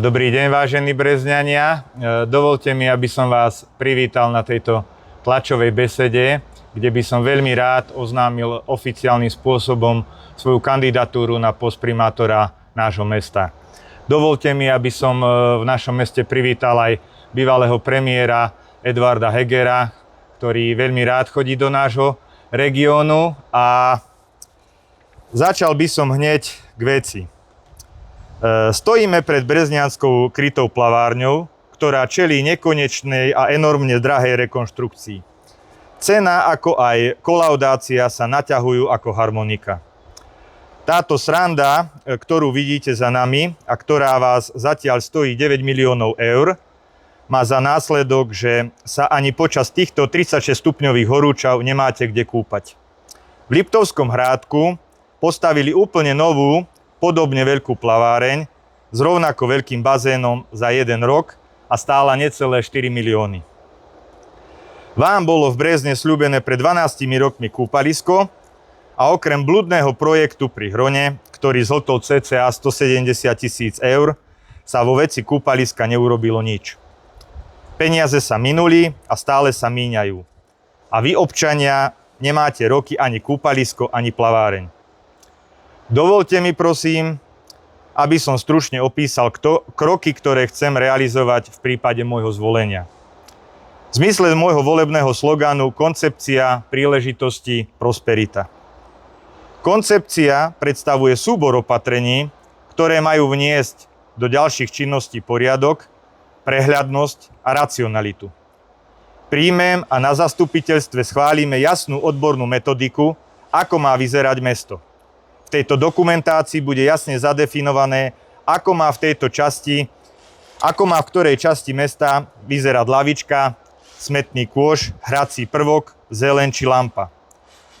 Dobrý deň, vážení Brezňania. Dovolte mi, aby som vás privítal na tejto tlačovej besede, kde by som veľmi rád oznámil oficiálnym spôsobom svoju kandidatúru na post primátora nášho mesta. Dovolte mi, aby som v našom meste privítal aj bývalého premiéra Eduarda Hegera, ktorý veľmi rád chodí do nášho regiónu, a začal by som hneď k veci. Stojíme pred brezňanskou krytou plavárňou, ktorá čelí nekonečnej a enormne drahej rekonštrukcii. Cena ako aj kolaudácia sa naťahujú ako harmonika. Táto sranda, ktorú vidíte za nami a ktorá vás zatiaľ stojí 9 miliónov eur, má za následok, že sa ani počas týchto 36 stupňových horúčav nemáte kde kúpať. V Liptovskom Hrádku postavili úplne novú, podobne veľkú plaváreň s rovnako veľkým bazénom za 1 rok a stála necelé 4 milióny. Vám bolo v Brezne sľúbené pred 12 rokmi kúpalisko a okrem bludného projektu pri Hrone, ktorý zhltol cca 170 000 eur, sa vo veci kúpaliska neurobilo nič. Peniaze sa minuli a stále sa míňajú. A vy, občania, nemáte roky ani kúpalisko, ani plaváreň. Dovolte mi, prosím, aby som stručne opísal kroky, ktoré chcem realizovať v prípade môjho zvolenia. V zmysle môjho volebného sloganu koncepcia, príležitosti, prosperita. Koncepcia predstavuje súbor opatrení, ktoré majú vniesť do ďalších činností poriadok, prehľadnosť a racionalitu. Príjmem a na zastupiteľstve schválime jasnú odbornú metodiku, ako má vyzerať mesto. V tejto dokumentácii bude jasne zadefinované, ako má v ktorej časti mesta vyzerať lavička, smetný kôš, hrací prvok, zeleň či lampa.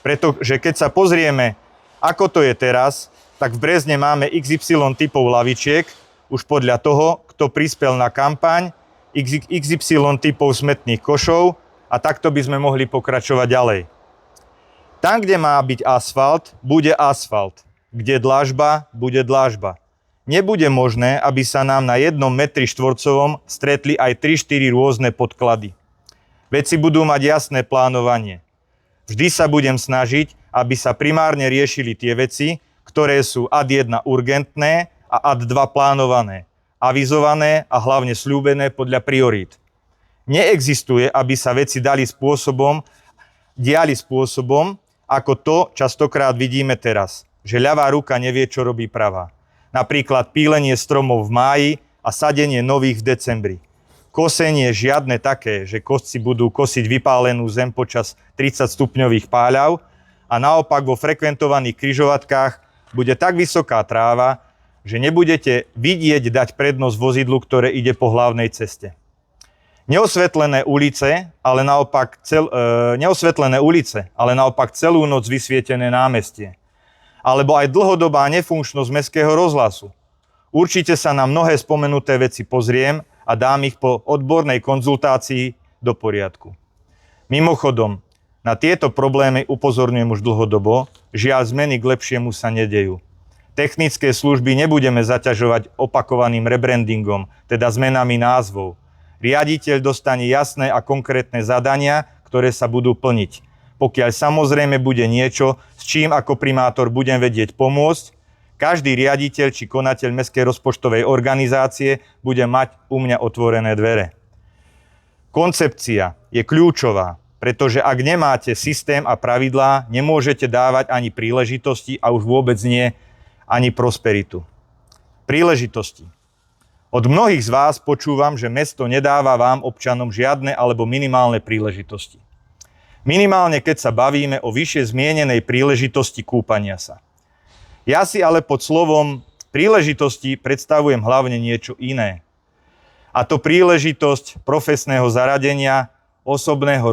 Pretože keď sa pozrieme, ako to je teraz, tak v Brezne máme XY typov lavičiek, už podľa toho, kto prispel na kampaň, XY typov smetných košov, a takto by sme mohli pokračovať ďalej. Tam, kde má byť asfalt, bude asfalt. Kde dlažba, bude dlažba. Nebude možné, aby sa nám na 1 metri štvorcovom stretli aj 3-4 rôzne podklady. Veci budú mať jasné plánovanie. Vždy sa budem snažiť, aby sa primárne riešili tie veci, ktoré sú ad 1 urgentné a ad 2 plánované, avizované a hlavne sľúbené podľa priorít. Neexistuje, aby sa veci diali spôsobom, ako to častokrát vidíme teraz, že ľavá ruka nevie, čo robí pravá. Napríklad pílenie stromov v máji a sadenie nových v decembri. Kosenie žiadne také, že kosci budú kosiť vypálenú zem počas 30 stupňových páľav, a naopak vo frekventovaných križovatkách bude tak vysoká tráva, že nebudete vidieť dať prednosť vozidlu, ktoré ide po hlavnej ceste. Neosvetlené ulice, ale naopak celú noc vysvietené námestie. Alebo aj dlhodobá nefunkčnosť mestského rozhlasu. Určite sa na mnohé spomenuté veci pozriem a dám ich po odbornej konzultácii do poriadku. Mimochodom, na tieto problémy upozorňujem už dlhodobo, žiaľ zmeny k lepšiemu sa nedejú. Technické služby nebudeme zaťažovať opakovaným rebrandingom, teda zmenami názvov. Riaditeľ dostane jasné a konkrétne zadania, ktoré sa budú plniť. Pokiaľ samozrejme bude niečo, s čím ako primátor budem vedieť pomôcť, každý riaditeľ či konateľ mestskej rozpočtovej organizácie bude mať u mňa otvorené dvere. Koncepcia je kľúčová, pretože ak nemáte systém a pravidlá, nemôžete dávať ani príležitosti a už vôbec nie ani prosperitu. Príležitosti. Od mnohých z vás počúvam, že mesto nedáva vám, občanom, žiadne alebo minimálne príležitosti. Minimálne keď sa bavíme o vyššie zmienenej príležitosti kúpania sa. Ja si ale pod slovom príležitosti predstavujem hlavne niečo iné. A to príležitosť profesného zaradenia, osobného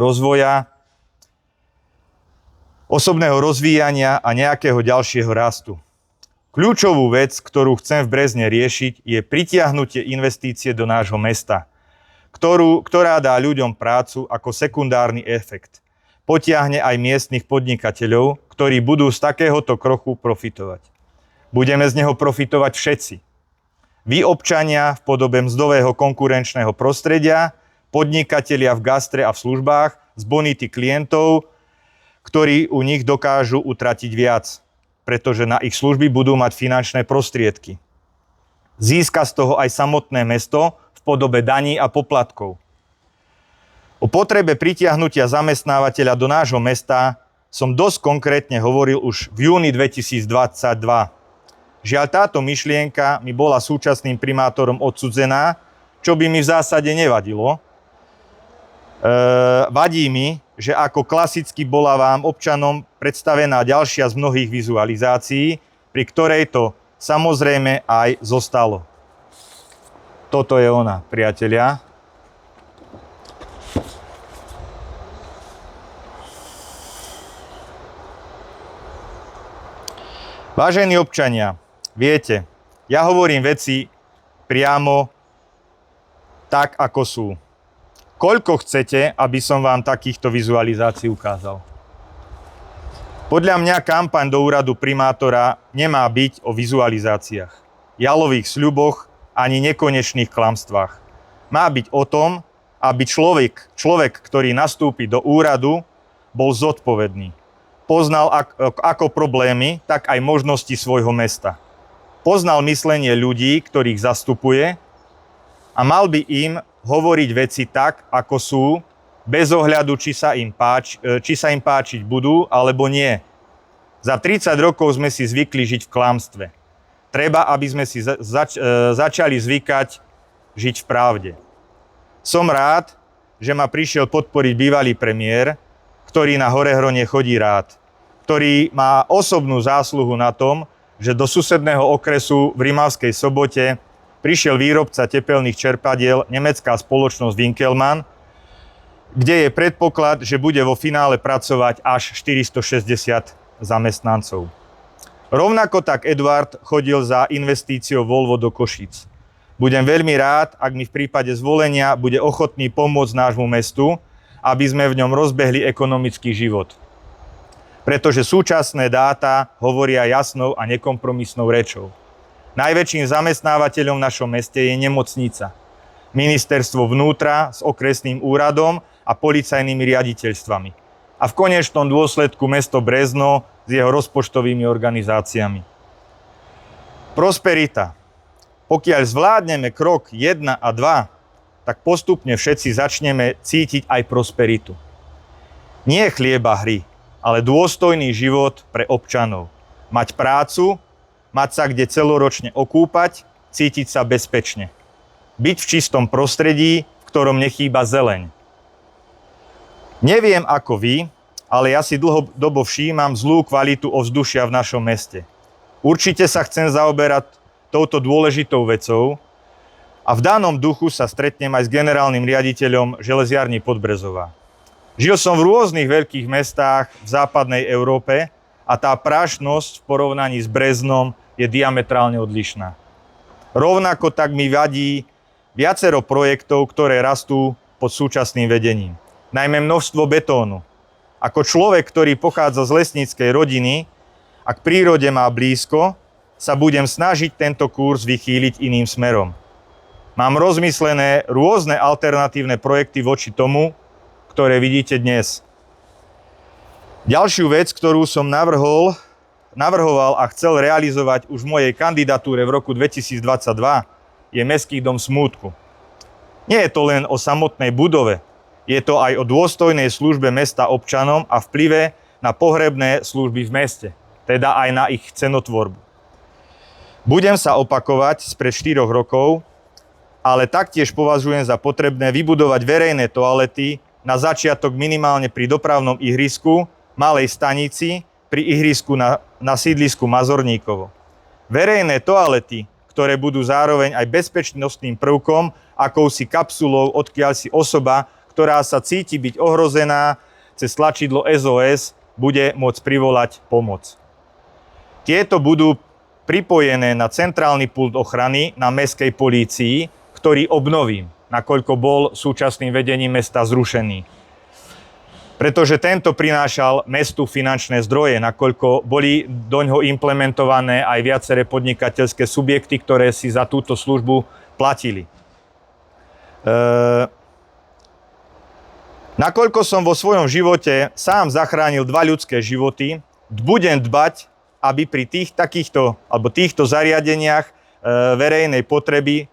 rozvíjania a nejakého ďalšieho rastu. Kľúčovú vec, ktorú chcem v Brezne riešiť, je pritiahnutie investície do nášho mesta, ktorá dá ľuďom prácu ako sekundárny efekt. Potiahne aj miestnych podnikateľov, ktorí budú z takéhoto kroku profitovať. Budeme z neho profitovať všetci. Vy občania v podobe mzdového konkurenčného prostredia, podnikatelia v gastre a v službách, z bonity klientov, ktorí u nich dokážu utratiť viac, pretože na ich služby budú mať finančné prostriedky. Získa z toho aj samotné mesto v podobe daní a poplatkov. O potrebe pritiahnutia zamestnávateľa do nášho mesta som dosť konkrétne hovoril už v júni 2022. Žiaľ, táto myšlienka mi bola súčasným primátorom odsudzená, čo by mi v zásade nevadilo. Vadí mi, že ako klasicky bola vám občanom predstavená ďalšia z mnohých vizualizácií, pri ktorej to samozrejme aj zostalo. Toto je ona, priatelia. Vážení občania, viete, ja hovorím veci priamo tak, ako sú. Koľko chcete, aby som vám takýchto vizualizácií ukázal? Podľa mňa kampaň do úradu primátora nemá byť o vizualizáciách, jalových sľuboch ani nekonečných klamstvách. Má byť o tom, aby človek, ktorý nastúpi do úradu, bol zodpovedný. Poznal ako problémy, tak aj možnosti svojho mesta. Poznal myslenie ľudí, ktorých zastupuje a mal by im hovoriť veci tak, ako sú, bez ohľadu, či sa im páčiť budú, alebo nie. Za 30 rokov sme si zvykli žiť v klamstve. Treba, aby sme si začali zvykať žiť v pravde. Som rád, že ma prišiel podporiť bývalý premiér, ktorý na Horehrone chodí rád, ktorý má osobnú zásluhu na tom, že do susedného okresu v Rimavskej Sobote prišiel výrobca tepelných čerpadiel, nemecká spoločnosť Winkelmann, kde je predpoklad, že bude vo finále pracovať až 460 zamestnancov. Rovnako tak Eduard chodil za investíciou Volvo do Košíc. Budem veľmi rád, ak mi v prípade zvolenia bude ochotný pomôcť nášmu mestu, aby sme v ňom rozbehli ekonomický život. Pretože súčasné dáta hovoria jasnou a nekompromisnou rečou. Najväčším zamestnávateľom v našom meste je nemocnica, ministerstvo vnútra s okresným úradom a policajnými riaditeľstvami. A v konečnom dôsledku mesto Brezno s jeho rozpočtovými organizáciami. Prosperita. Pokiaľ zvládneme krok 1 a 2, tak postupne všetci začneme cítiť aj prosperitu. Nie chlieba hry, ale dôstojný život pre občanov. Mať prácu, mať sa kde celoročne okúpať, cítiť sa bezpečne. Byť v čistom prostredí, v ktorom nechýba zeleň. Neviem ako vy, ale ja si dlhodobo všímam zlú kvalitu ovzdušia v našom meste. Určite sa chcem zaoberať touto dôležitou vecou a v danom duchu sa stretnem aj s generálnym riaditeľom železiarní Podbrezová. Žil som v rôznych veľkých mestách v západnej Európe a tá prašnosť v porovnaní s Breznom je diametrálne odlišná. Rovnako tak mi vadí viacero projektov, ktoré rastú pod súčasným vedením. Najmä množstvo betónu. Ako človek, ktorý pochádza z lesníckej rodiny a k prírode má blízko, sa budem snažiť tento kurz vychýliť iným smerom. Mám rozmyslené rôzne alternatívne projekty voči tomu, ktoré vidíte dnes. Ďalšiu vec, ktorú som navrhoval a chcel realizovať už v mojej kandidatúre v roku 2022, je Mestský dom smútku. Nie je to len o samotnej budove, je to aj o dôstojnej službe mesta občanom a vplyve na pohrebné služby v meste, teda aj na ich cenotvorbu. Budem sa opakovať spred 4 rokov, ale taktiež považujem za potrebné vybudovať verejné toalety na začiatok minimálne pri dopravnom ihrisku, malej stanici, pri ihrisku na sídlisku Mazorníkovo. Verejné toalety, ktoré budú zároveň aj bezpečnostným prvkom, akousi kapsulou, odkiaľ si osoba, ktorá sa cíti byť ohrozená cez tlačidlo SOS, bude môcť privolať pomoc. Tieto budú pripojené na centrálny pult ochrany na mestskej polícii, ktorý obnovím, nakoľko bol súčasným vedením mesta zrušený. pretože tento prinášal mestu finančné zdroje, nakoľko boli doňho implementované aj viaceré podnikateľské subjekty, ktoré si za túto službu platili. Nakoľko som vo svojom živote sám zachránil 2 ľudské životy, budem dbať, aby pri týchto zariadeniach verejnej potreby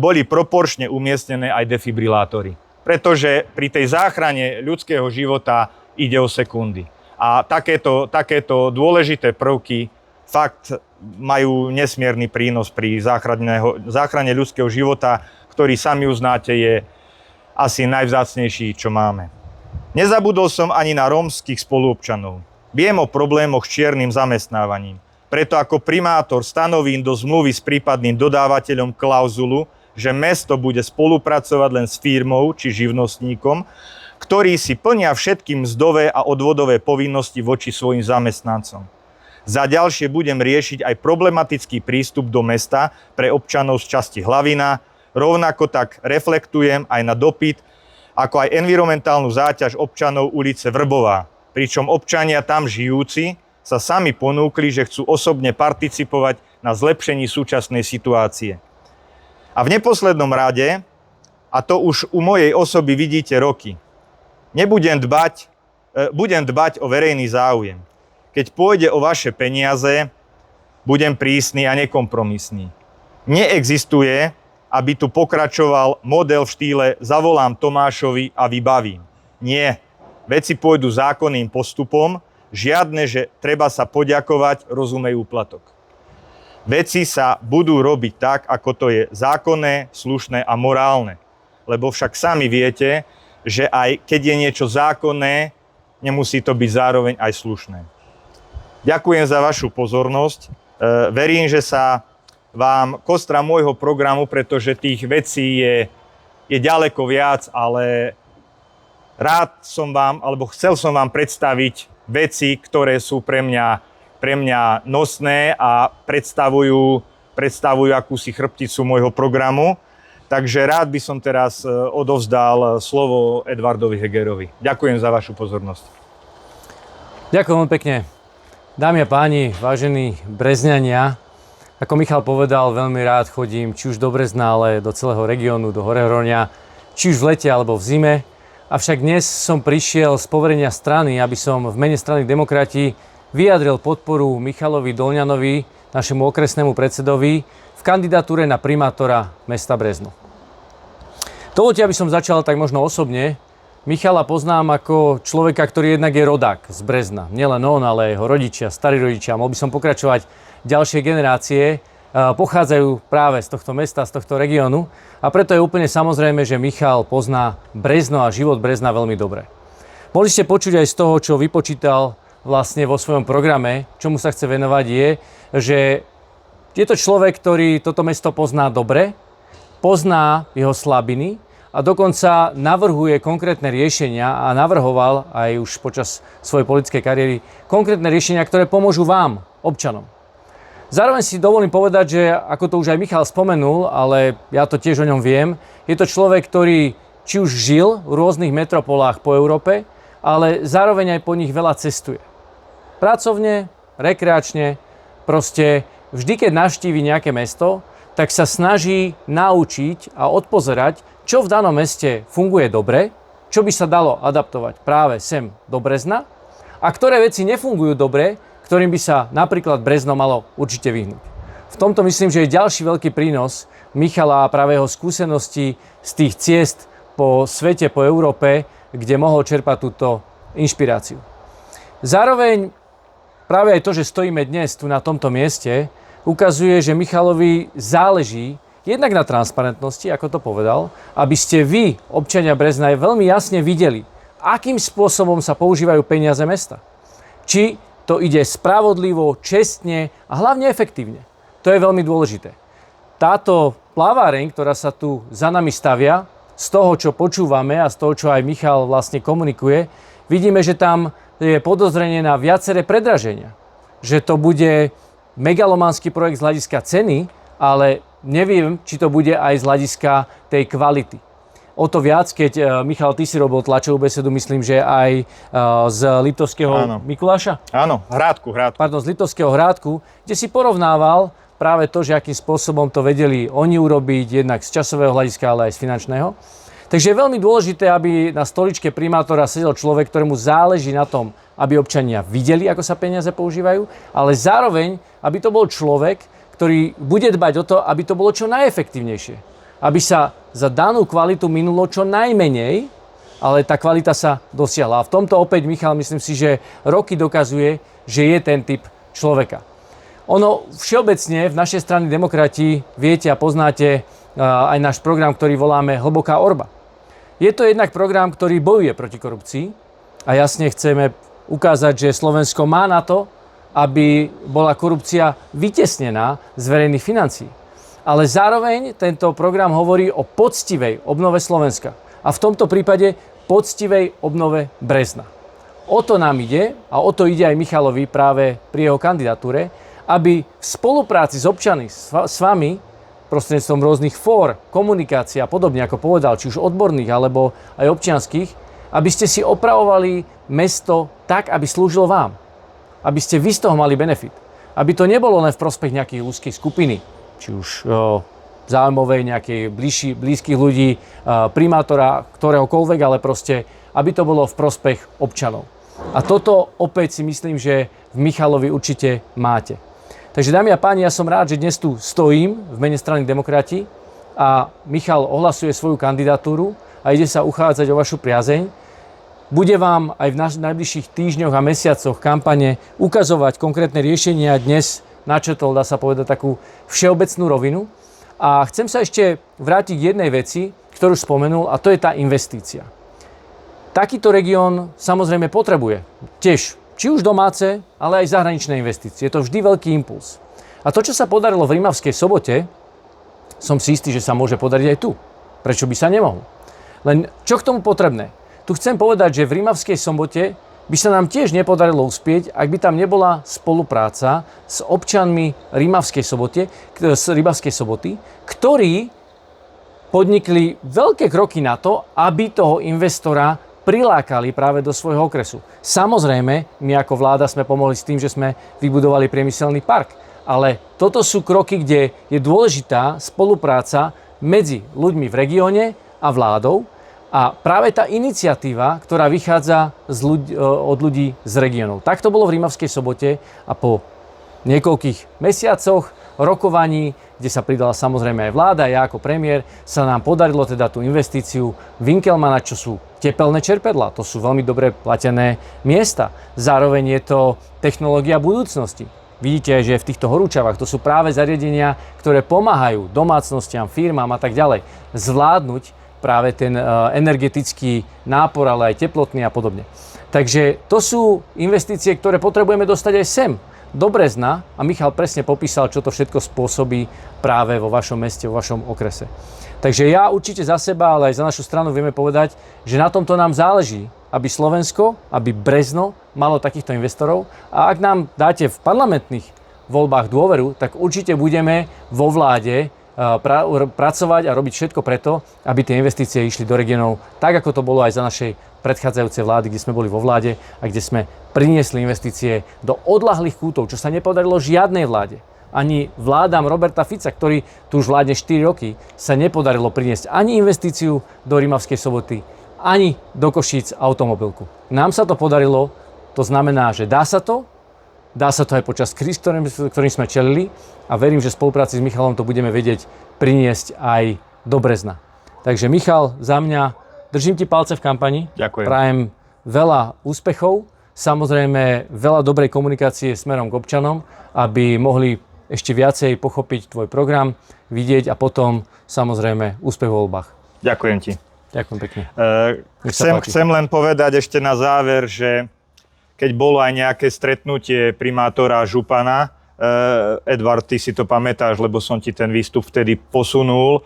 boli proporčne umiestnené aj defibrilátory. Pretože pri tej záchrane ľudského života ide o sekundy. A takéto dôležité prvky fakt majú nesmierny prínos pri záchrane ľudského života, ktorý sami uznáte je asi najvzácnejší, čo máme. Nezabudol som ani na rómskych spoluobčanov. Viem o problémoch s čiernym zamestnávaním. Preto ako primátor stanovím do zmluvy s prípadným dodávateľom klauzulu, že mesto bude spolupracovať len s firmou či živnostníkom, ktorí si plnia všetky mzdové a odvodové povinnosti voči svojim zamestnancom. Za ďalšie budem riešiť aj problematický prístup do mesta pre občanov z časti Hlavina, rovnako tak reflektujem aj na dopyt, ako aj environmentálnu záťaž občanov ulice Vrbová, pričom občania tam žijúci sa sami ponúkli, že chcú osobne participovať na zlepšení súčasnej situácie. A v neposlednom rade, a to už u mojej osoby vidíte roky, budem dbať o verejný záujem. Keď pôjde o vaše peniaze, budem prísny a nekompromisný. Neexistuje, aby tu pokračoval model v štýle zavolám Tomášovi a vybavím. Nie, veci pôjdu zákonným postupom, žiadne, že treba sa poďakovať, rozumej úplatok. Veci sa budú robiť tak, ako to je zákonné, slušné a morálne. Lebo však sami viete, že aj keď je niečo zákonné, nemusí to byť zároveň aj slušné. Ďakujem za vašu pozornosť. Verím, že sa vám kostra môjho programu, pretože tých vecí je ďaleko viac, ale chcel som vám predstaviť veci, ktoré sú pre mňa nosné a predstavujú akúsi chrbticu môjho programu. Takže rád by som teraz odovzdal slovo Edvardovi Hegerovi. Ďakujem za vašu pozornosť. Ďakujem veľmi pekne. Dámy a páni, vážení Brezňania, ako Michal povedal, veľmi rád chodím či už do Brezna, ale do celého regiónu, do Horehronia, či už v lete alebo v zime. Avšak dnes som prišiel z poverenia strany, aby som v mene strany Demokrati vyjadril podporu Michalovi Doľňanovi, našemu okresnému predsedovi, v kandidatúre na primátora mesta Brezno. Dovoľte, aby som začal tak možno osobne. Michala poznám ako človeka, ktorý jednak je rodák z Brezna. Nielen on, ale aj jeho rodičia, starí rodičia. Mohol by som pokračovať. Ďalšie generácie pochádzajú práve z tohto mesta, z tohto regiónu. A preto je úplne samozrejme, že Michal pozná Brezno a život Brezna veľmi dobre. Mohli ste počuť aj z toho, čo vypočítal vlastne vo svojom programe, čomu sa chce venovať, je, že je to človek, ktorý toto mesto pozná dobre, pozná jeho slabiny a dokonca navrhuje konkrétne riešenia a navrhoval aj už počas svojej politickej kariéry konkrétne riešenia, ktoré pomôžu vám, občanom. Zároveň si dovolím povedať, že ako to už aj Michal spomenul, ale ja to tiež o ňom viem, je to človek, ktorý či už žil v rôznych metropolách po Európe, ale zároveň aj po nich veľa cestuje. Pracovne, rekreačne, proste vždy, keď navštívi nejaké mesto, tak sa snaží naučiť a odpozerať, čo v danom meste funguje dobre, čo by sa dalo adaptovať práve sem do Brezna a ktoré veci nefungujú dobre, ktorým by sa napríklad Brezno malo určite vyhnúť. V tomto myslím, že je ďalší veľký prínos Michala a práve jeho skúsenosti z tých ciest po svete, po Európe, kde mohol čerpať túto inšpiráciu. Zároveň práve aj to, že stojíme dnes tu na tomto mieste, ukazuje, že Michalovi záleží jednak na transparentnosti, ako to povedal, aby ste vy, občania Brezna, veľmi jasne videli, akým spôsobom sa používajú peniaze mesta. Či to ide spravodlivo, čestne a hlavne efektívne. To je veľmi dôležité. Táto plaváreň, ktorá sa tu za nami stavia, z toho, čo počúvame a z toho, čo aj Michal vlastne komunikuje, vidíme, že tam je podozrenie na viaceré predraženia. Že to bude megalománsky projekt z hľadiska ceny, ale neviem, či to bude aj z hľadiska tej kvality. O to viac, keď Michal, ty si robil tlačovú besedu, myslím, že aj z Liptovského Mikuláša? Áno, Hrádku. Pardon, z Liptovského Hrádku, kde si porovnával práve to, že akým spôsobom to vedeli oni urobiť, jednak z časového hľadiska, ale aj z finančného. Takže je veľmi dôležité, aby na stoličke primátora sedel človek, ktorému záleží na tom, aby občania videli, ako sa peniaze používajú, ale zároveň, aby to bol človek, ktorý bude dbať o to, aby to bolo čo najefektívnejšie. Aby sa za danú kvalitu minulo čo najmenej, ale tá kvalita sa dosiahla. A v tomto opäť, Michal, myslím si, že roky dokazuje, že je ten typ človeka. Ono všeobecne v našej strane Demokrati viete a poznáte aj náš program, ktorý voláme Hlboká orba. Je to jednak program, ktorý bojuje proti korupcii a jasne chceme ukázať, že Slovensko má na to, aby bola korupcia vytesnená z verejných financií. Ale zároveň tento program hovorí o poctivej obnove Slovenska a v tomto prípade poctivej obnove Brezna. O to nám ide a o to ide aj Michalovi práve pri jeho kandidatúre, aby v spolupráci s občanmi, s vami, prostredníctvom rôznych fór, komunikácií a podobne, ako povedal, či už odborných alebo aj občianskych, aby ste si opravovali mesto tak, aby slúžilo vám. Aby ste vy z toho mali benefit. Aby to nebolo len v prospech nejakej úzkej skupiny, či už záujmovej, nejakej blízkych ľudí, primátora, ktoréhokoľvek, ale proste, aby to bolo v prospech občanov. A toto opäť si myslím, že v Michalovi určite máte. Takže dámy a páni, ja som rád, že dnes tu stojím v mene strany Demokrati a Michal ohlasuje svoju kandidatúru a ide sa uchádzať o vašu priazeň. Bude vám aj v najbližších týždňoch a mesiacoch kampane ukazovať konkrétne riešenia. Dnes načetol, dá sa povedať, takú všeobecnú rovinu. A chcem sa ešte vrátiť k jednej veci, ktorú spomenul, a to je tá investícia. Takýto región samozrejme potrebuje tiež či už domáce, ale aj zahraničné investície. Je to vždy veľký impuls. A to, čo sa podarilo v Rimavskej Sobote, som si istý, že sa môže podariť aj tu. Prečo by sa nemohlo? Len čo k tomu potrebné? Tu chcem povedať, že v Rimavskej Sobote by sa nám tiež nepodarilo uspieť, ak by tam nebola spolupráca s občanmi Rimavskej Soboty, ktorí podnikli veľké kroky na to, aby toho investora prilákali práve do svojho okresu. Samozrejme, my ako vláda sme pomohli s tým, že sme vybudovali priemyselný park. Ale toto sú kroky, kde je dôležitá spolupráca medzi ľuďmi v regióne a vládou. A práve tá iniciatíva, ktorá vychádza od ľudí z regiónov. Tak to bolo v Rimavskej Sobote a po niekoľkých mesiacoch rokovaní, kde sa pridala samozrejme aj vláda, ja ako premiér, sa nám podarilo teda tú investíciu Winkelmanna, čo sú tepelné čerpadlá. To sú veľmi dobre platené miesta. Zároveň je to technológia budúcnosti. Vidíte, že v týchto horúčavách to sú práve zariadenia, ktoré pomáhajú domácnostiam, firmám a tak ďalej zvládnuť práve ten energetický nápor, ale aj teplotný a podobne. Takže to sú investície, ktoré potrebujeme dostať aj sem, do Brezna, a Michal presne popísal, čo to všetko spôsobí práve vo vašom meste, vo vašom okrese. Takže ja určite za seba, ale aj za našu stranu vieme povedať, že na tomto nám záleží, aby Slovensko, aby Brezno malo takýchto investorov, a ak nám dáte v parlamentných voľbách dôveru, tak určite budeme vo vláde pracovať a robiť všetko preto, aby tie investície išli do regiónov, tak ako to bolo aj za našej predchádzajúcej vlády, kde sme boli vo vláde a kde sme priniesli investície do odľahlých kútov, čo sa nepodarilo žiadnej vláde. Ani vládam Roberta Fica, ktorý tu už vládne 4 roky, sa nepodarilo priniesť ani investíciu do Rimavskej Soboty, ani do Košíc automobilku. Nám sa to podarilo, to znamená, že dá sa to aj počas kríz, ktorým sme čelili, a verím, že v spolupráci s Michalom to budeme vedieť priniesť aj do Brezna. Takže Michal, za mňa držím ti palce v kampani. Ďakujem. Prajem veľa úspechov, samozrejme veľa dobrej komunikácie smerom k občanom, aby mohli ešte viacej pochopiť tvoj program, vidieť a potom samozrejme úspech v voľbách. Ďakujem ti. Ďakujem pekne. Chcem len povedať ešte na záver, že keď bolo aj nejaké stretnutie primátora Župana, Edvard, ty si to pamätáš, lebo som ti ten výstup vtedy posunul,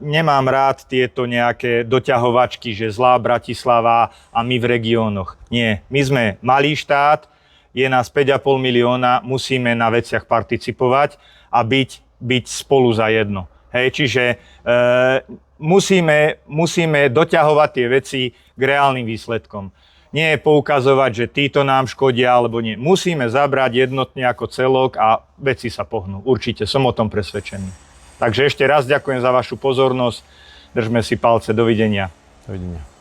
nemám rád tieto nejaké doťahovačky, že zlá Bratislava a my v regiónoch. Nie, my sme malý štát, je nás 5,5 milióna, musíme na veciach participovať a byť spolu za jedno. Hej, čiže musíme doťahovať tie veci k reálnym výsledkom. Nie je poukazovať, že títo nám škodia, alebo nie. Musíme zabrať jednotne ako celok a veci sa pohnú. Určite, som o tom presvedčený. Takže ešte raz ďakujem za vašu pozornosť. Držme si palce. Dovidenia. Dovidenia.